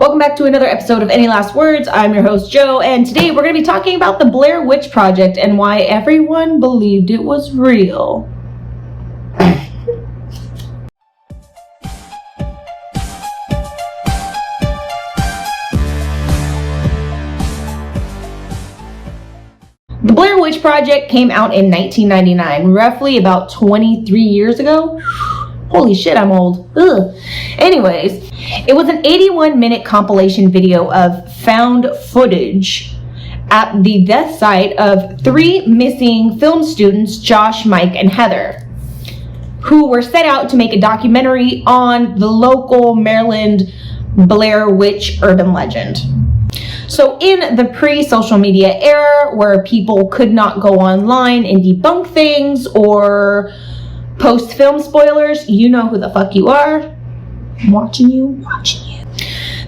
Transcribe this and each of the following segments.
Welcome back to another episode of Any Last Words. I'm your host, Joe, and today we're going to be talking about the Blair Witch Project and why everyone believed it was real. The Blair Witch Project came out in 1999, roughly about 23 years ago. Holy shit, I'm old. Ugh. Anyways, it was an 81-minute compilation video of found footage at the death site of 3 missing film students, Josh, Mike, and Heather, who were set out to make a documentary on the local Maryland Blair Witch urban legend. So in the pre-social media era, where people could not go online and debunk things or post film spoilers, you know who the fuck you are. I'm watching you.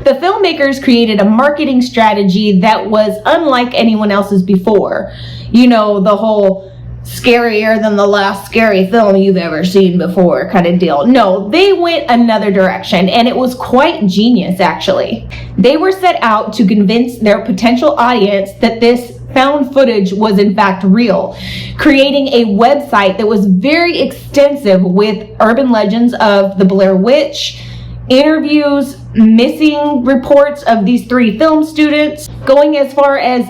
The filmmakers created a marketing strategy that was unlike anyone else's before. You know, the whole scarier than the last scary film you've ever seen before kind of deal. No, they went another direction, and it was quite genius, actually. They were set out to convince their potential audience that this found footage was in fact real, creating a website that was very extensive with urban legends of the Blair Witch, interviews, missing reports of these 3 film students, going as far as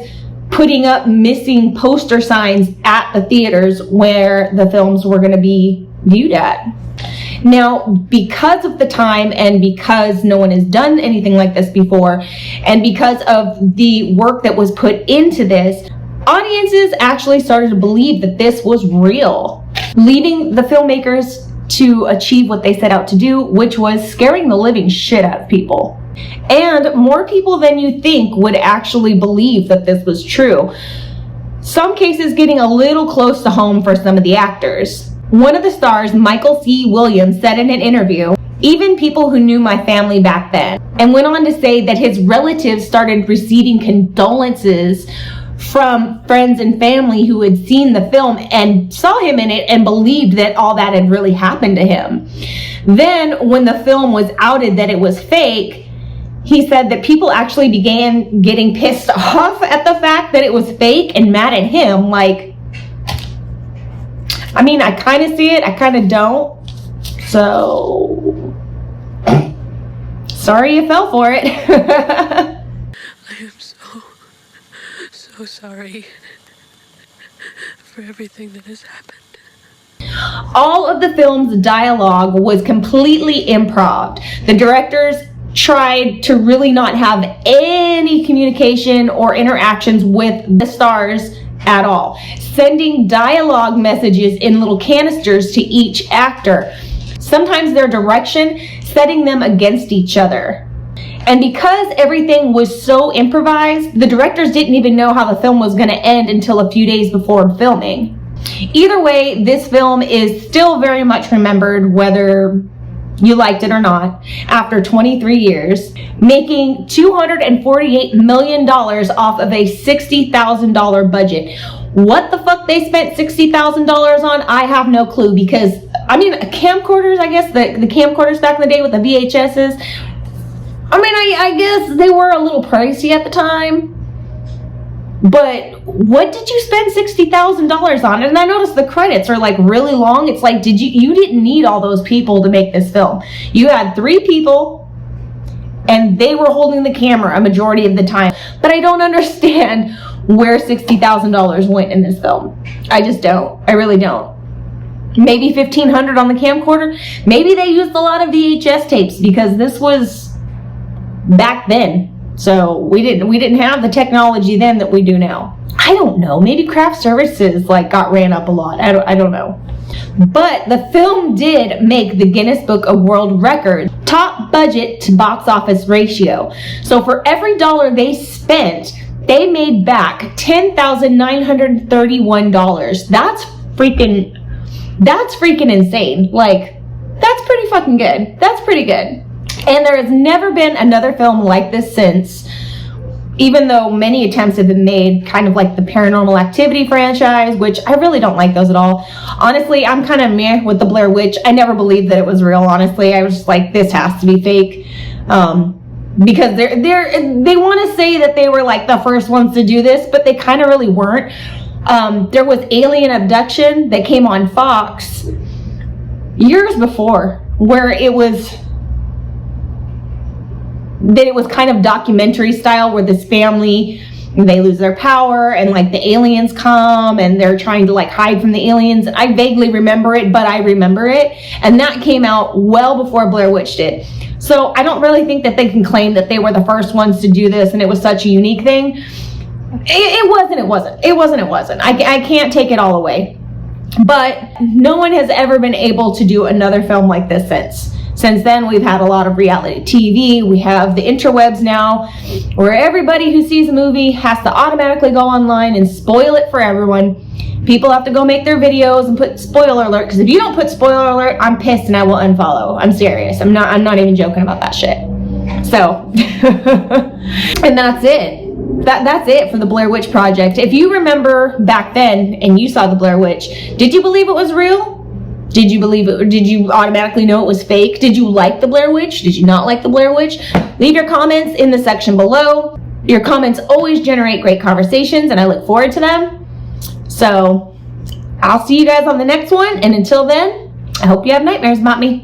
putting up missing poster signs at the theaters where the films were going to be viewed at. Now, because of the time and because no one has done anything like this before, and because of the work that was put into this, audiences actually started to believe that this was real, leading the filmmakers to achieve what they set out to do, which was scaring the living shit out of people. And more people than you think would actually believe that this was true. Some cases getting a little close to home for some of the actors. One of the stars, Michael C. Williams, said in an interview, "Even people who knew my family back then," and went on to say that his relatives started receiving condolences from friends and family who had seen the film and saw him in it and believed that all that had really happened to him. Then, when the film was outed that it was fake, he said that people actually began getting pissed off at the fact that it was fake and mad at him. Like, I mean, I kind of see it, I kind of don't. So, sorry you fell for it. I am so sorry for everything that has happened. All of the film's dialogue was completely improv. The directors tried to really not have any communication or interactions with the stars at all, sending dialogue messages in little canisters to each actor, sometimes their direction setting them against each other. And because everything was so improvised, the directors didn't even know how the film was going to end until a few days before filming. Either way, this film is still very much remembered, whether you liked it or not, after 23 years, making $248 million off of a $60,000 budget. What the fuck they spent $60,000 on, I have no clue, because, I mean, camcorders, I guess, the camcorders back in the day with the VHSs, I mean, I guess they were a little pricey at the time. But what did you spend $60,000 on? And I noticed the credits are like really long. It's like, you didn't need all those people to make this film. You had 3 people and they were holding the camera a majority of the time. But I don't understand where $60,000 went in this film. I just don't. I really don't. Maybe $1,500 on the camcorder. Maybe they used a lot of VHS tapes because this was back then. So we didn't have the technology then that we do now. I don't know. Maybe craft services like got ran up a lot. I don't know. But the film did make the Guinness Book of World Records top budget to box office ratio. So for every dollar they spent, they made back $10,931. That's freaking insane. Like, that's pretty fucking good. That's pretty good. And there has never been another film like this since, even though many attempts have been made, kind of like the Paranormal Activity franchise, which I really don't like those at all. Honestly, I'm kind of meh with the Blair Witch. I never believed that it was real, honestly. I was just like, this has to be fake. because they want to say that they were like the first ones to do this, but they kind of really weren't. There was Alien Abduction that came on Fox years before, where it was kind of documentary style, where this family, they lose their power and like the aliens come and they're trying to like hide from the aliens. I vaguely remember it, but I remember it. And that came out well before Blair Witch did. So I don't really think that they can claim that they were the first ones to do this and it was such a unique thing. It wasn't. I can't take it all away. But no one has ever been able to do another film like this since. Since then, we've had a lot of reality TV. We have the interwebs now, where everybody who sees a movie has to automatically go online and spoil it for everyone. People have to go make their videos and put spoiler alert, because if you don't put spoiler alert, I'm pissed and I will unfollow. I'm serious. I'm not even joking about that shit. So, and that's it. That's it for the Blair Witch Project. If you remember back then and you saw the Blair Witch, did you believe it was real? Did you believe it, or did you automatically know it was fake? Did you like the Blair Witch? Did you not like the Blair Witch? Leave your comments in the section below. Your comments always generate great conversations, and I look forward to them. So, I'll see you guys on the next one, and until then, I hope you have nightmares about me.